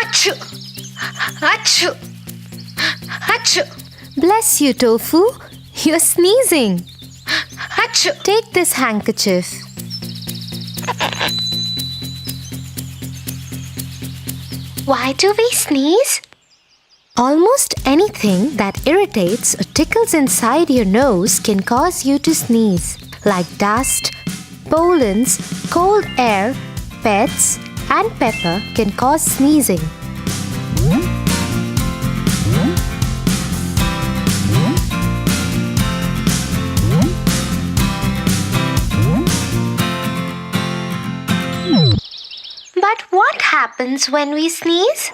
Achoo! Achoo! Achoo! Bless you, Tofu. You're sneezing. Achoo! Take this handkerchief. Why do we sneeze? Almost anything that irritates or tickles inside your nose can cause you to sneeze, like dust, pollens, cold air, pets, and pepper can cause sneezing. But what happens when we sneeze?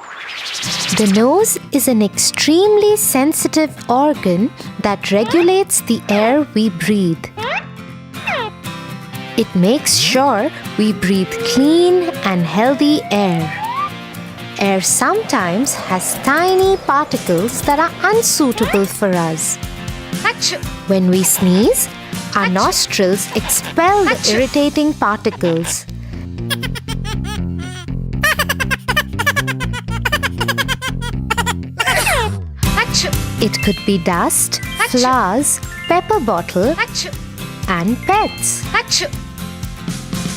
The nose is an extremely sensitive organ that regulates the air we breathe. It makes sure we breathe clean and healthy air. Air sometimes has tiny particles that are unsuitable for us. Achoo! When we sneeze, our Achoo! nostrils expel the Achoo! irritating particles. Achoo! It could be dust, Achoo! flowers, pepper bottle, Achoo! and pets. Achoo!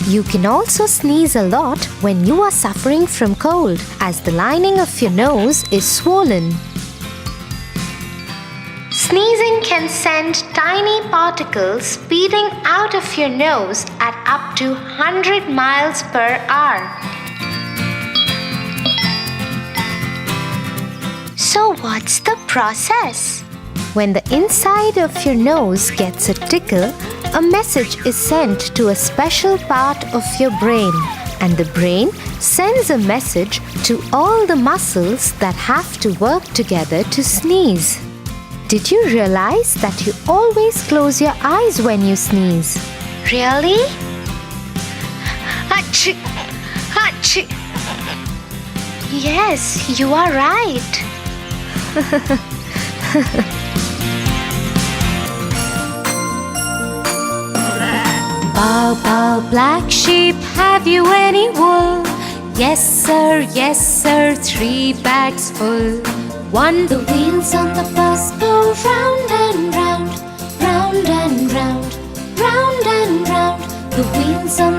You can also sneeze a lot when you are suffering from cold, as the lining of your nose is swollen. Sneezing can send tiny particles speeding out of your nose at up to 100 miles per hour. So what's the process? When the inside of your nose gets a tickle, a message is sent to a special part of your brain, and the brain sends a message to all the muscles that have to work together to sneeze. Did you realize that you always close your eyes when you sneeze? Really? Achoo! Achoo! Yes, you are right. Bow, bow, black sheep, have you any wool? Yes, sir, 3 bags full. The wheels on the bus go round and round, round and round, round and round. The wheels on